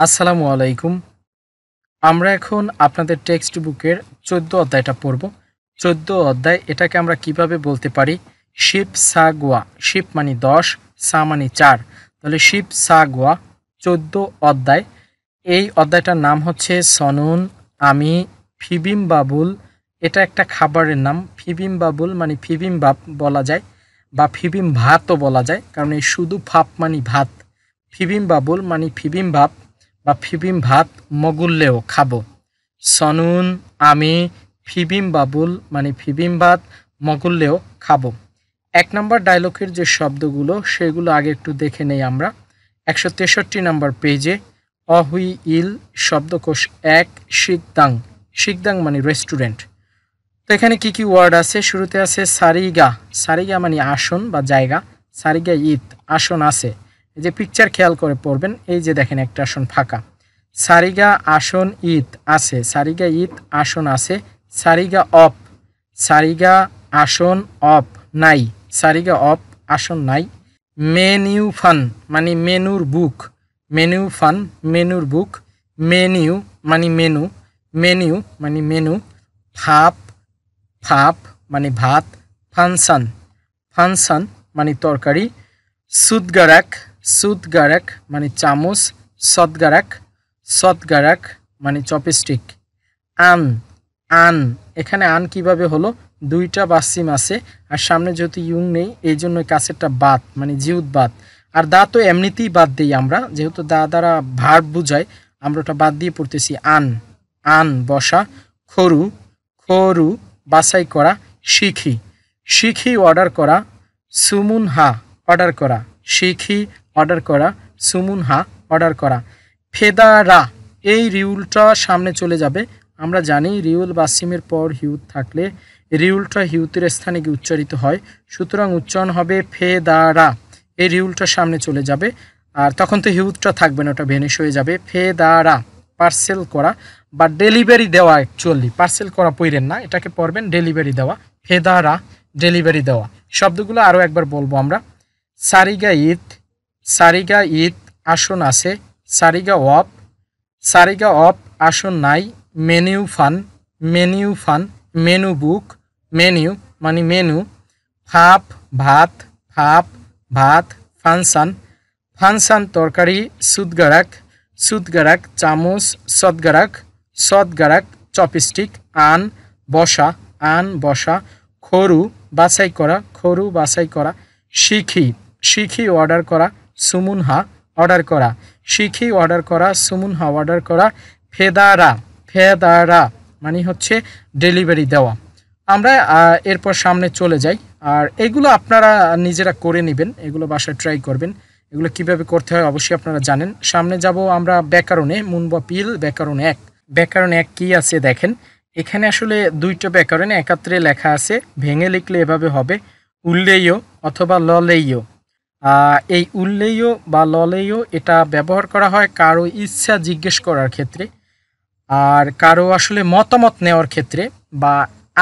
আসসালামু আলাইকুম। আমরা এখন আপনাদের টেক্সট বুকের ১৪ অধ্যায়টা পড়ব। ১৪ অধ্যায় এটাকে আমরা কিভাবে বলতে পারি? শিপ সা গোয়া। শিপ মানে ১০, সা মানে ৪। তাহলে শিপ সা গোয়া ১৪ অধ্যায়। এই অধ্যায়টার নাম হচ্ছে সনুন, আমি, ফিবিম বাবুল। এটা একটা খাবারের নাম। ফিবিম বাবুল মানে ফিবিম বাপ বলা যায়, বা ফিবিম ভাতও বলা যায়, কারণ এই শুধু ফাপ মানে ভাত। ফিবিম বাবুল মানে ফিবিম ভাপ বা ফিবিম ভাত মগুললেও খাবো। সনুন, আমি, ফিবিম বাবুল মানে ফিবিম ভাত মগুললেও খাবো। ১ নম্বর ডায়লগের যে শব্দগুলো সেগুলো আগে একটু দেখে নেই আমরা। ১৬৩ নম্বর পেজে অহুই ইল শব্দকোষ ১ শিকদাং। শিকদাং মানে রেস্টুরেন্ট। তো এখানে কি কি ওয়ার্ড আছে? শুরুতে আছে সারিগা। সারিগা মানে আসন বা জায়গা। সারিগা ইত আসন আছে। এই যে পিকচার খেয়াল করে পড়বেন, এই যে দেখেন একটা আসন ফাঁকা। সারিগা আসন ইত আছে। সারিগা ইত আসন আছে। সারিগা অপ। সারিগা আসন অপ নাই। সারিগা অপ আসন নাই। মেনিউ ফান মানে মেনুর বুক। মেনিউ ফান মেনুর বুক। মেনিউ মানে মেনু। মেনিউ মানে মেনু। ভাপ ভাপ মানে ভাত। ফানসান ফানসান মানে তরকারি। সুদগারাক সুদগারাক মানে চামচ। সদগারাক সদগারাক মানে চপস্টিক। আন আন এখানে আন কিভাবে হলো? দুইটা বাসিম আছে, আর সামনে যেহেতু ইউং নেই এই জন্য কাছেরটা বাত মানে জিউত বাত। আর দা তো এমনিতেই বাদ দিই আমরা, যেহেতু দা দ্বারা ভার্ব বুঝায়, আমরা ওটা বাদ দিয়ে পড়তেছি আন। আন বসা। খরু খরু বাছাই করা। শিখি শিখি অর্ডার করা। সুমুন হা অর্ডার করা। শিখি অর্ডার করা। সুমুন হা অর্ডার করা। ফেদারা এই রিউলটা সামনে চলে যাবে। আমরা জানি রিউল বাসিমের পর হিউত থাকলে রিউলটা হিউতের স্থানে গিয়ে উচ্চারিত হয়, সুতরাং উচ্চারণ হবে ফেদারা। এই রিউলটা সামনে চলে যাবে, আর তখন তো হিউতটা থাকবে না, ওটা ভেনিশ হয়ে যাবে। ফেদারা পার্সেল করা বা ডেলিভারি দেওয়া। অ্যাকচুয়ালি পার্সেল করা পড়বেন না, এটাকে পড়বেন ডেলিভারি দেওয়া। ফেদারা ডেলিভারি দেওয়া। শব্দগুলো আরও একবার বলবো আমরা। সারিগা ঈদ। সারিগা ঈদ আসন আছে। সারিগা অপ। সারিগা অপ আসন নাই। মেনিউ ফান মেনিউ ফান মেনু বুক। মেনিউ মানে মেনু। ফাপ ভাত ফাপ ভাত। ফানসান ফানসান তরকারি। সুদগারাক সুদগারাক চামচ। সদগারাক সদগারাক চপস্টিক। আন বসা আন বসা। খরু বাছাই করা খরু বাছাই করা। শিখি শিখি অর্ডার করা। সুমুনহা অর্ডার করা। শিখি অর্ডার করা। সুমুনহা অর্ডার করা। ফেদারা ফেদারা মানে হচ্ছে ডেলিভারি দেওয়া। আমরা এরপর সামনে চলে যাই, আর এগুলো আপনারা নিজেরা করে নেবেন, এগুলো বাসায় ট্রাই করবেন। এগুলো কিভাবে করতে হয় অবশ্যই আপনারা জানেন। সামনে যাব আমরা ব্যাকরণে। মুনবাপিল ব্যাকরণ ১। ব্যাকরণ ১ কি আছে দেখেন। এখানে আসলে দুইটা ব্যাকরণে একাত্রে লেখা আছে। ভেঙে লিখলে এভাবে হবে উল্লেয় অথবা ললেয়। এই উল্লেয় বা ললেয় এটা ব্যবহার করা হয় কারো ইচ্ছা জিজ্ঞেস করার ক্ষেত্রে, আর কারো আসলে মতামত নেওয়ার ক্ষেত্রে, বা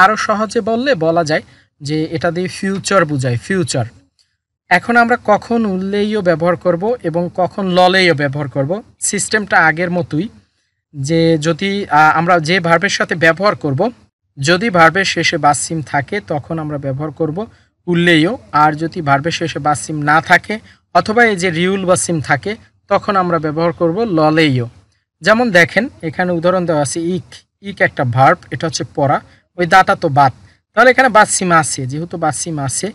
আরও সহজে বললে বলা যায় যে এটা দিয়ে ফিউচার বোঝায়। ফিউচার। এখন আমরা কখন উল্লেয় ব্যবহার করব এবং কখন ললেয় ব্যবহার করব, সিস্টেমটা আগের মতোই। যে যদি আমরা যে ভার্বের সাথে ব্যবহার করব, যদি ভার্বের শেষে বাসিম থাকে তখন আমরা ব্যবহার করব উল্লেয়, আর যদি ভার্বের শেষে বাসিম না থাকে অথবা এই যে রিউল বাসিম থাকে তখন আমরা ব্যবহার করব ললেয়। যেমন দেখেন এখানে উদাহরণ দেওয়া আছে। ইক ইক একটা ভার্ব, এটা হচ্ছে পড়া। ওই দাটা তো বাত, তাহলে এখানে বাসিম আছে, যেহেতু বাসিম আছে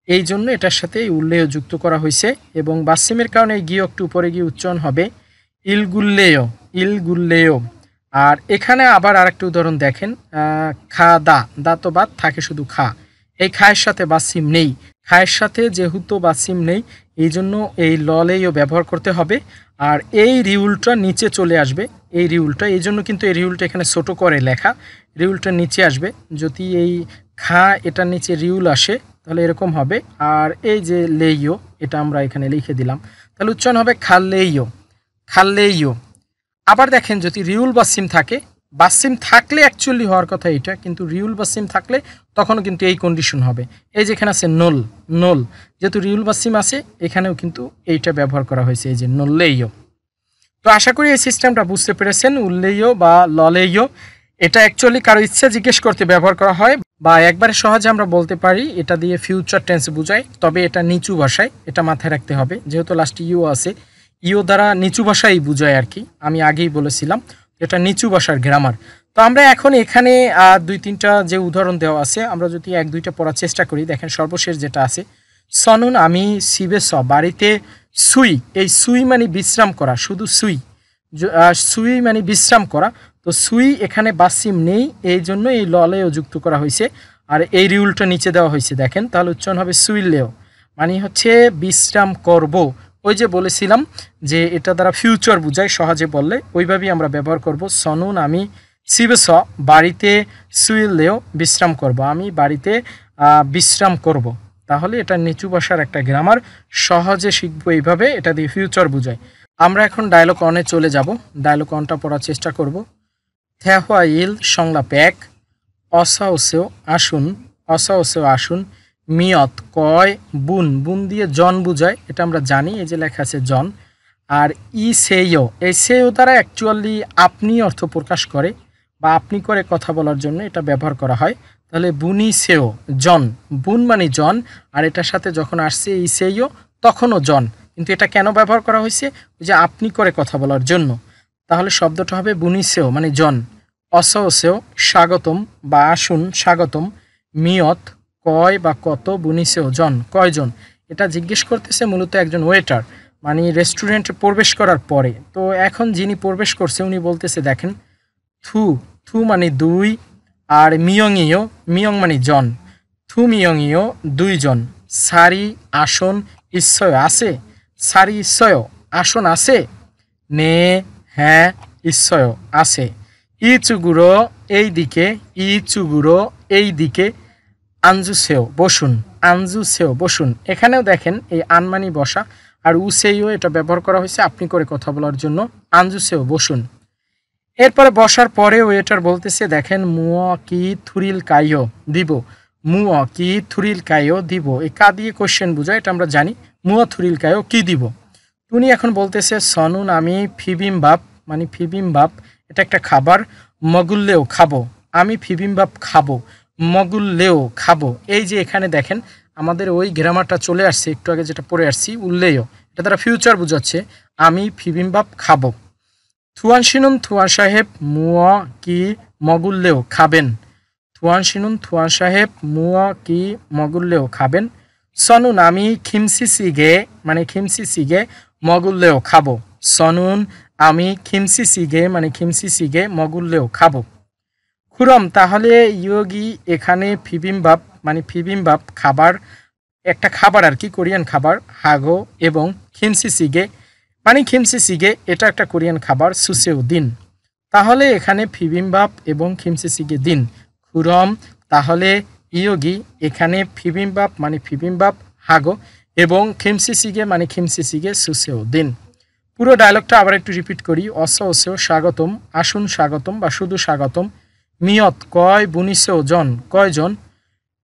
এই জন্য এটার সাথে উল্লেয় যুক্ত করা হয়েছে, এবং বাসিমের কারণে এই গিয়কটি উপরে গিয়ে উচ্চারণ হবে ইলগুল্লেয় ইলগুল্লেয়। আর এখানে আবার আরেকটা উদাহরণ দেখেন। খা দা দা তো বাদ, থাকে শুধু খা। এই খায়ের সাথে বাসিম নেই। খায়ের সাথে যেহেতু বাসিম নেই এই জন্য এই ললেও ব্যবহার করতে হবে, আর এই রিউলটা নিচে চলে আসবে। এই রিউলটা এই জন্য কিন্তু এই রিউলটা এখানে ছোট করে লেখা। রিউলটা নিচে আসবে। যদি এই খা এটার নিচে রিউল আসে তাহলে এরকম হবে, আর এই যে লেইও এটা আমরা এখানে লিখে দিলাম, তাহলে উচ্চারণ হবে খাল্লেইও খাল্লেইও। আবার দেখেন যদি রিউল বাসিম থাকে, বাসিম থাকলে অ্যাকচুয়ালি হওয়ার কথা এটা, কিন্তু রিউল বাসিম থাকলে তখনও কিন্তু এই কন্ডিশন হবে। এই যেখানে আছে নোল নোল, যেহেতু রিউল বাসিম আছে এখানেও কিন্তু এইটা ব্যবহার করা হয়েছে, এই যে নললেইও। তো আশা করি এই সিস্টেমটা বুঝতে পেরেছেন। উল্লেয় বা ললেয় এটা অ্যাকচুয়ালি কারো ইচ্ছা জিজ্ঞেস করতে ব্যবহার করা হয়, বা একবারে সহজে আমরা বলতে পারি এটা দিয়ে ফিউচার টেন্স বোঝায়, তবে এটা নিচু ভাষায়, এটা মাথায় রাখতে হবে। যেহেতু লাস্টে ইউ আছে, ইউ দ্বারা নিচু ভাষাই বোঝায় আর কি, আমি আগেই বলেছিলাম এটা নিচু ভাষার গ্রামার। তো আমরা এখন এখানে 2-3টা যে উদাহরণ দেওয়া আছে, আমরা যদি 1-2টা পড়ার চেষ্টা করি। দেখেন সর্বশেষ যেটা আছে, সনুন আমি সিবে স বাড়িতে সুই। এই সুই মানে বিশ্রাম করা, শুধু সুই, সুই মানে বিশ্রাম করা। তো সুই এখানে বাসিম নেই, এই জন্য এই ললেও যুক্ত করা হয়েছে, আর এই রিউলটা নিচে দেওয়া হয়েছে দেখেন, তাহলে উচ্চারণ হবে সুইলেও, মানে হচ্ছে বিশ্রাম করব। ওই যে বলেছিলাম যে এটা দ্বারা ফিউচার বোঝায়, সহজে বললে ওইভাবেই আমরা ব্যবহার করব। সনুন আমি সিবেস বাড়িতে সুইলেও বিশ্রাম করব, আমি বাড়িতে বিশ্রাম করব। তাহলে এটা নিচু ভাষার একটা গ্রামার, সহজে শিখবো এইভাবে, এটা দিয়ে ফিউচার বোঝায়। আমরা এখন ডায়লগ অনে চলে যাব, ডায়লগ অনটা পড়ার চেষ্টা করব। থেহওয়াইল সংলাপ 1, অসাওসেও আসুন, অসাওসেও আসুন, মিয়ত কয়, বুন, বুন দিয়ে জন বুঝায়, এটা আমরা জানি, এই যে লেখা আছে জন। আর ই সেও, এই সেও দ্বারা অ্যাকচুয়ালি আপনি অর্থ প্রকাশ করে, বা আপনি করে কথা বলার জন্য এটা ব্যবহার করা হয়। তাহলে বুনি সেও জন, বুন মানে জন, আর এটার সাথে যখন আসছে ই সেও তখনও জন, কিন্তু এটা কেন ব্যবহার করা হয়েছে, ওই যে আপনি করে কথা বলার জন্য। তাহলে শব্দটা হবে বুনি সেও মানে জন, অসহসেও স্বাগতম বা আসুন স্বাগতম, মিয়ত কয় বা কত, বুনিসেও জন কয়জন। এটা জিজ্ঞেস করতেছে মূলত একজন ওয়েটার, মানে রেস্টুরেন্টে প্রবেশ করার পরে। তো এখন যিনি প্রবেশ করছে উনি বলতেছে দেখেন, থু, থু মানে দুই, আর মিয়ংইও, মিয়ং মানে জন, থু মিয়ংইও দুইজন, সারি আসন ঈশ্বয় আছে, সারি ঈশ্বয় আসন আছে, নে হ্যাঁ ঈশ্বয় আছে, ই চুগুরো এই দিকে, ই চুগুরো এই দিকে, আঞ্জুসেও বসুন, আঞ্জুসেও বসুন। এখানেও দেখেন এই আনমানি বসা, আর উসেইও এটা ব্যবহার করা হয়েছে আপনি করে কথা বলার জন্য, আঞ্জুসেও বসুন। এরপরে বসার পরে ওয়েটার বলতেছে দেখেন, মুয়া কি থুরিল কাইও দিব, মুয়া কি থুরিল কাইও দিব, এই কা দিয়ে কোশ্চেন বোঝায়, এটা আমরা জানি, মুয়া থুরিল কাইও কি দিব। উনি এখন বলতেছে সনুন আমি ফিবিমবাপ, মানে ফিবিমবাপ এটা একটা খাবার, মগুল্লেও খাবো, আমি ফিবিমবাপ খাবো, মগুল্লেও খাবো। এই যে এখানে দেখেন আমাদের ওই গ্রামারটা চলে আসছে, একটু আগে যেটা পড়ে আসছি উল্লেও, এটা তারা ফিউচার বোঝাচ্ছে, আমি ফিবিমবাপ খাবো। থুয়ান শিনুন থুয়ান সাহেব মুয়া কি মগুল্লেও খাবেন, থুয়ান শিনুন থুয়ান সাহেব মুয়া কি মগুল্লেও খাবেন। সনুন আমি খিমসি সিগে, মানে খিমসি সিগে মগুল্লেও খাবো, সনুন আমি খিমসি সিগে মানে খিমসি সিগে মগুল্লেও খাবো। খুরম তাহলে ইয়োগি এখানে ফিবিমবাপ, মানে ফিবিমবাপ খাবার, একটা খাবার আর কি, কোরিয়ান খাবার, হাগো এবং খিমসি সিগে মানে খিমসি সিগে এটা একটা কোরিয়ান খাবার, সুসেও দিন। তাহলে এখানে ফিবিমবাপ এবং খিমসি সিগে দিন। খুরম তাহলে ইয়োগি এখানে ফিবিমবাপ মানে ফিবিমবাপ হাগো এবং খিমসি সিগে মানে খিমসি সিগে সুসেও দিন। পুরো ডায়লগটা আবার একটু রিপিট করি। অসেও স্বাগতম, আসুন স্বাগতম বা শুধু স্বাগতম, মিয়ত কয়, বুনিসেও জন কয়জন,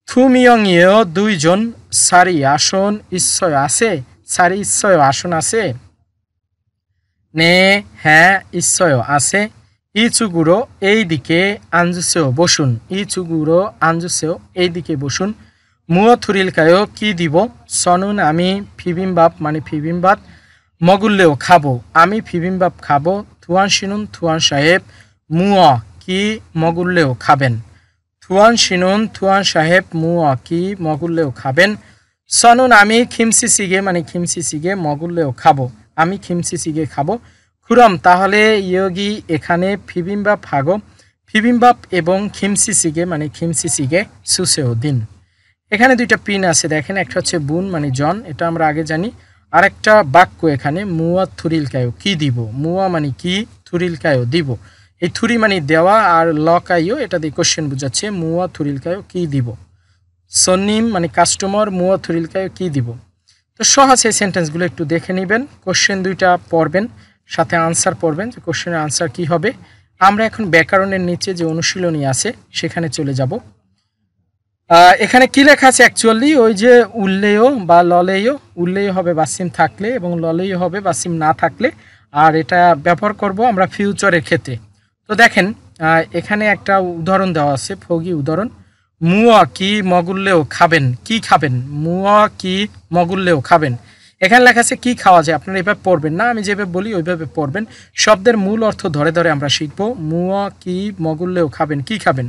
থুমিয়ংয়েও দুইজন, সারি আসন ঈশ্বয় আছে, সারি ঈশ্বয় আসন আছে, নে হ্যাঁ ঈশ্বয় আছে, ইচুগুরো এই দিকে, আঞ্জুসেও বসুন, ইচুগুরো আঞ্জুসেও এই দিকে বসুন, মুয় থুরিলকায়ও কি দিব, সনুন আমি ফিবিমবাপ মানে ফিবিমবাপ মগুল্লেও খাবো, আমি ফিবিমবাপ খাবো, থুয়ান শিনুন থুয়ান সাহেব মুয় কি মগুল্লেও খাবেন, থুয়ান শিনুন থুয়ান সাহেব মুয় কি মগুল্লেও খাবেন। সনুন আমি খিমসি সিগে মানে খিমসি সিগে মগুল্লেও খাবো, আমি খিমসি সিগে খাবো। খুরম তাহলে ইয়োগি এখানে ফিবিমবাপ হাগো, ফিবিমবাপ এবং খিমসি সিগে মানে খিমসি সিগে সুসেও দিন। এখানে দুইটা পিন আছে দেখেন, একটা হচ্ছে বুন মানে জন, এটা আমরা আগে জানি, আর একটা বাক্য এখানে, মুয়া থুরিল কায়ো কি দিব, মুয়া মানে কি, থুরিল কায়ো দিব, এই থুরি মানে দেওয়া, আর লকাইও এটা দিয়ে কোশ্চেন বোঝাচ্ছে, মুয়া থুরিল কায়ো কি দিব, সন্নিম মানে কাস্টমার, মুয়া থুরিল কায়ো কি দিব। তো সহজ এই সেন্টেন্সগুলো একটু দেখে নেবেন, কোশ্চেন দুইটা পড়বেন, সাথে আনসার পড়বেন যে কোশ্চেনের আনসার কি হবে। আমরা এখন ব্যাকরণের নিচে যে অনুশীলনী আছে সেখানে চলে যাব। এখানে কি লেখা আছে অ্যাকচুয়ালি, ওই যে উল্লেয় বা ললেয়, উল্লেয় হবে বাসিম থাকলে এবং ললেয় হবে বাসিম না থাকলে, আর এটা ব্যবহার করব আমরা ফিউচারের ক্ষেত্রে। তো দেখেন এখানে একটা উদাহরণ দেওয়া আছে, ফগি উদাহরণ। মুয়া কি মগুল্লেও খাবেন, কি খাবেন, মুয়া কি মগুল্লেও খাবেন। এখানে লেখা আছে কি খাওয়া যায়, আপনারা এভাবে পড়বেন না, আমি যেভাবে বলি ওইভাবে পড়বেন। শব্দের মূল অর্থ ধরে ধরে আমরা শিখবো। মুয়া কি মগুল্লেও খাবেন, কি খাবেন।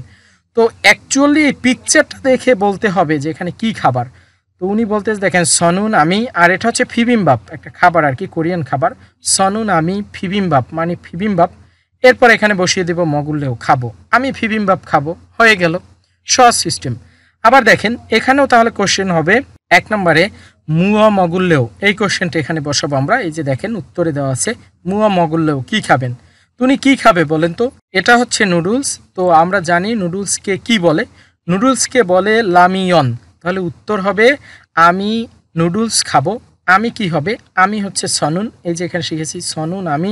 তো অ্যাকচুয়ালি এই পিকচারটা দেখে বলতে হবে যে এখানে কি খাবার। তো উনি বলতেছে দেখেন সনুন আমি, আর এটা হচ্ছে ফিবিমবাপ, একটা খাবার আর কি, কোরিয়ান খাবার। সনুন আমি ফিবিমবাপ মানে ফিবিমবাপ। এরপর এখানে বসিয়ে দেব মগুল্লেও খাবো, আমি ফিবিমবাপ খাবো, হয়ে গেল। সহজ সিস্টেম। আবার দেখেন এখানেও তাহলে কোশ্চেন হবে 1 নম্বরে মুয়া মগুল্লেও, এই কোশ্চেনটা এখানে বসাবো আমরা। এই যে দেখেন উত্তরে দেওয়া আছে মুয়া মগুল্লেও, কি খাবেন। তুমি কি খাবে বলেন তো। এটা হচ্ছে নুডলস, তো আমরা জানি নুডলসকে কি বলে, নুডলসকে বলে লামিয়ন। তাহলে উত্তর হবে আমি নুডলস খাবো। আমি কি হবে, আমি হচ্ছে সনুন, এই যে এখানে শিখেছি সনুন আমি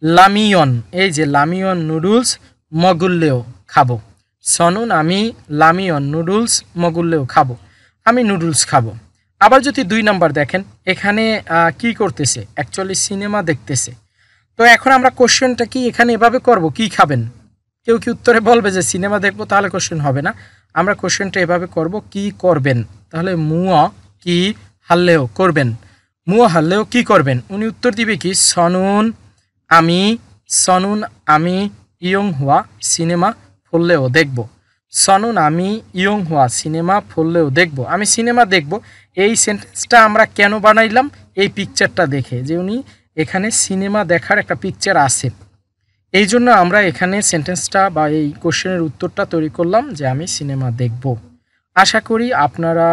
লামিয়ন, এই যে লামিয়ন নুডলস মগুল্লেও খাবো। সনুন আমি লামিয়ন নুডলস মগুল্লেও খাবো, আমি নুডলস খাবো। আবার যদি 2 নাম্বার দেখেন, এখানে কি করতেছে, অ্যাকচুয়ালি সিনেমা দেখতেছে। তো এখন আমরা কোশ্চেনটা কি এখানে এভাবে করব, কি খাবেন। কেউ কি উত্তরে বলবে যে সিনেমা দেখবো, তাহলে কোশ্চেন হবে না। আমরা কোশ্চেনটা এভাবে করব, কি করবেন। তাহলে মুয়া কি হাল্লেও করবেন, মুয়া হাল্লেও কি করবেন। উনি উত্তর দিবে কি সনুন আমি, সনুন আমি ইয়ং হুয়া সিনেমা ফুললেও দেখব। সনুন আমি ইয়ং হুয়া সিনেমা ফুললেও দেখব, আমি সিনেমা দেখব। এই সেন্টেন্সটা আমরা কেন বানাইলাম, এই পিকচারটা দেখে, যে উনি এখানে সিনেমা দেখার একটা পিকচার আছে, এই জন্য আমরা এখানে সেন্টেন্সটা বা এই কোশ্চেনের উত্তরটা তৈরি করলাম যে আমি সিনেমা দেখব। আশা করি আপনারা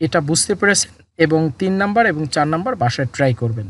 এটা বুঝতে পেরেছেন এবং 3 নাম্বার এবং 4 নাম্বার বাসায় ট্রাই করবেন।